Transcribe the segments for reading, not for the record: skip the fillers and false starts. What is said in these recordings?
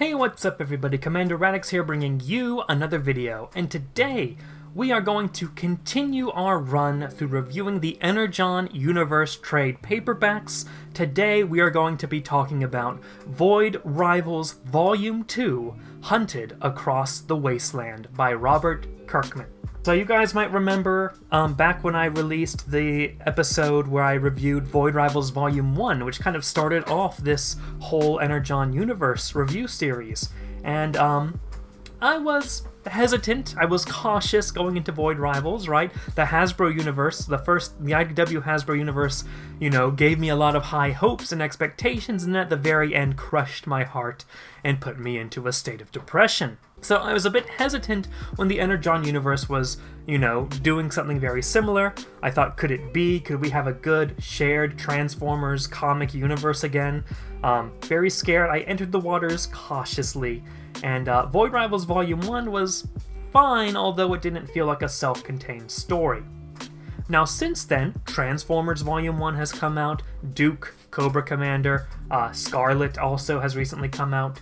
Hey, what's up everybody? Commander Radix here bringing you another video, and today we are going to continue our run through reviewing the Energon Universe trade paperbacks. Today we are going to be talking about Void Rivals Volume 2, Hunted Across the Wasteland by Robert Kirkman. So you guys might remember back when I released the episode where I reviewed Void Rivals Volume 1, which kind of started off this whole Energon Universe review series. And I was hesitant, I was cautious going into Void Rivals, right? The Hasbro universe, the IDW Hasbro universe, you know, gave me a lot of high hopes and expectations, and at the very end crushed my heart and put me into a state of depression. So I was a bit hesitant when the Energon Universe was, you know, doing something very similar. I thought, could we have a good shared Transformers comic universe again? Very scared. I entered the waters cautiously, and Void Rivals Volume 1 was fine, although it didn't feel like a self-contained story. Now since then, Transformers Volume 1 has come out, Duke, Cobra Commander, Scarlet also has recently come out,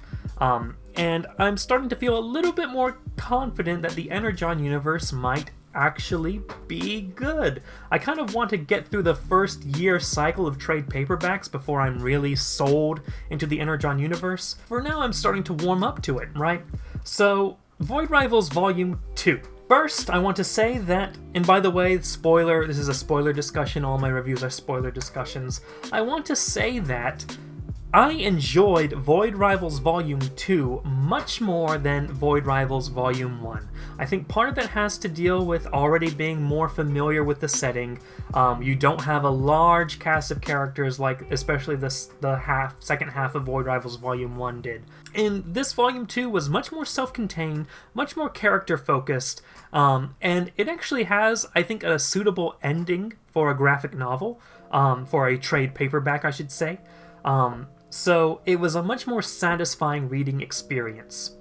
and I'm starting to feel a little bit more confident that the Energon Universe might actually be good. I kind of want to get through the first year cycle of trade paperbacks before I'm really sold into the Energon Universe. For now, I'm starting to warm up to it, right? So, Void Rivals Volume 2. First, I want to say that, and by the way, spoiler, this is a spoiler discussion, all my reviews are spoiler discussions. I want to say that I enjoyed Void Rivals Volume 2 much more than Void Rivals Volume 1. I think part of that has to deal with already being more familiar with the setting. You don't have a large cast of characters like especially the second half of Void Rivals Volume 1 did. And this Volume 2 was much more self-contained, much more character-focused, and it actually has, I think, a suitable ending for a graphic novel, for a trade paperback, I should say. So it was a much more satisfying reading experience.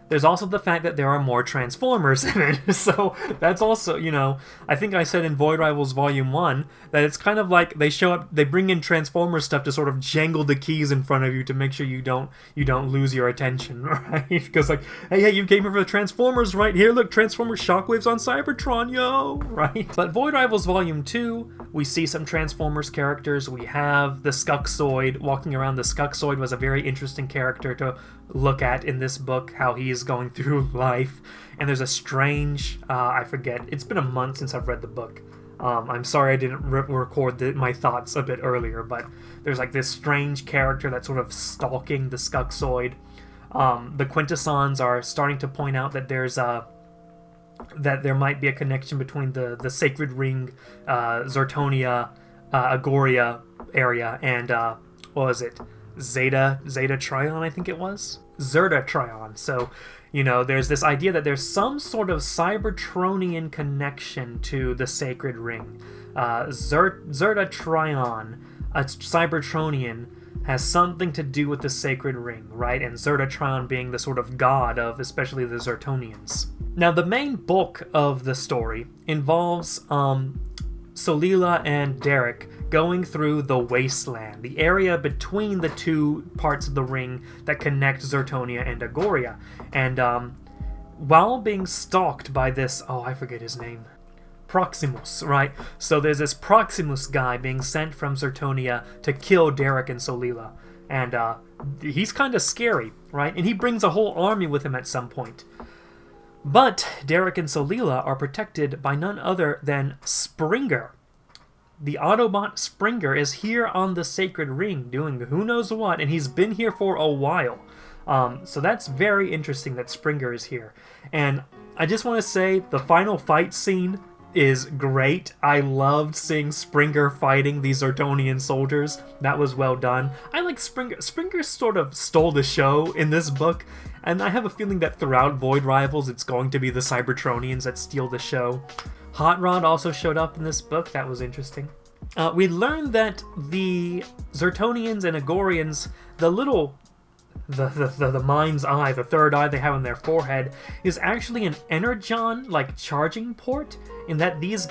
There's also the fact that there are more Transformers in it, so that's also, you know, I think I said in Void Rivals Volume 1 that it's kind of like they show up, they bring in Transformers stuff to sort of jangle the keys in front of you to make sure you don't lose your attention, right? Because like, hey, you came here for the Transformers, right? Here, look, Transformers Shockwaves on Cybertron, yo, right? But Void Rivals Volume 2, we see some Transformers characters. We have the Skuxoid walking around. The Skuxoid was a very interesting character to look at in this book, how he is going through life. And there's a strange, I forget, it's been a month since I've read the book. I'm sorry I didn't record my thoughts a bit earlier, but there's like this strange character that's sort of stalking the Skuxoid. The Quintessons are starting to point out that there's that there might be a connection between the Sacred Ring, Zertonia, Agoria area, and what was it? Zeta Trion, I think it was? Zerta Trion. So, you know, there's this idea that there's some sort of Cybertronian connection to the Sacred Ring. Zerta Trion, a Cybertronian, has something to do with the Sacred Ring, right? And Zerta Trion being the sort of god of especially the Zertonians. Now, the main bulk of the story involves Solila and Derek going through the Wasteland, the area between the two parts of the ring that connect Zertonia and Agoria. And while being stalked by this, oh, I forget his name, Proximus, right? So there's this Proximus guy being sent from Zertonia to kill Derek and Solila. And he's kind of scary, right? And he brings a whole army with him at some point. But Derek and Solila are protected by none other than Springer. The Autobot Springer is here on the Sacred Ring doing who knows what, and he's been here for a while. So that's very interesting that Springer is here. And I just want to say the final fight scene is great. I loved seeing Springer fighting these Zertonian soldiers. That was well done. I like Springer. Springer sort of stole the show in this book, and I have a feeling that throughout Void Rivals it's going to be the Cybertronians that steal the show. Hot Rod also showed up in this book. That was interesting. We learned that the Zertonians and Agorians, the little the mind's eye, the third eye they have on their forehead, is actually an Energon, like, charging port, in that these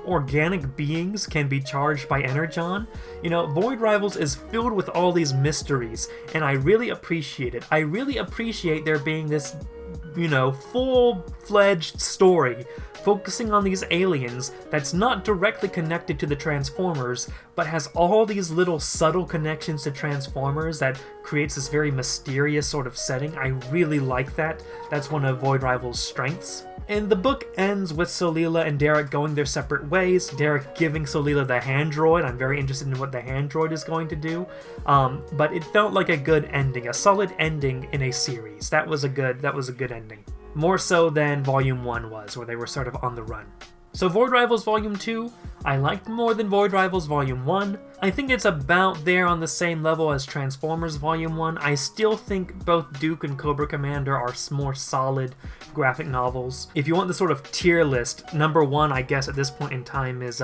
organic beings can be charged by Energon. You know, Void Rivals is filled with all these mysteries, and I really appreciate it. I really appreciate there being this, you know, full-fledged story focusing on these aliens that's not directly connected to the Transformers, but has all these little subtle connections to Transformers that creates this very mysterious sort of setting. I really like that. That's one of Void Rivals' strengths. And the book ends with Solila and Derek going their separate ways, Derek giving Solila the hand droid. I'm very interested in what the hand droid is going to do. But it felt like a good ending, a solid ending in a series. That was a good ending. More so than Volume 1 was, where they were sort of on the run. So Void Rivals Volume 2, I liked more than Void Rivals Volume 1. I think it's about there on the same level as Transformers Volume 1. I still think both Duke and Cobra Commander are more solid graphic novels. If you want the sort of tier list, number 1, I guess, at this point in time is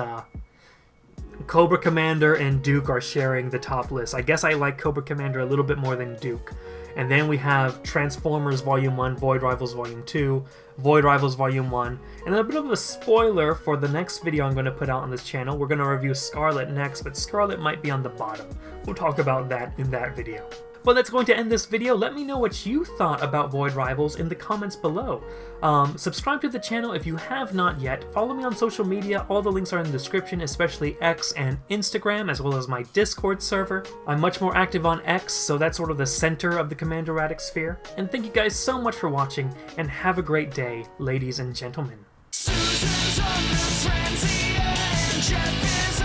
Cobra Commander and Duke are sharing the top list. I guess I like Cobra Commander a little bit more than Duke. And then we have Transformers Volume 1, Void Rivals Volume 2, Void Rivals Volume 1, and then a bit of a spoiler for the next video I'm going to put out on this channel. We're going to review Scarlet next, but Scarlet might be on the bottom. We'll talk about that in that video. But that's going to end this video. Let me know what you thought about Void Rivals in the comments below. Subscribe to the channel if you have not yet. Follow me on social media. All the links are in the description, especially X and Instagram, as well as my Discord server. I'm much more active on X, so that's sort of the center of the Commander Radix sphere. And thank you guys so much for watching, and have a great day, ladies and gentlemen. Susan's on the frenzy and Jeff is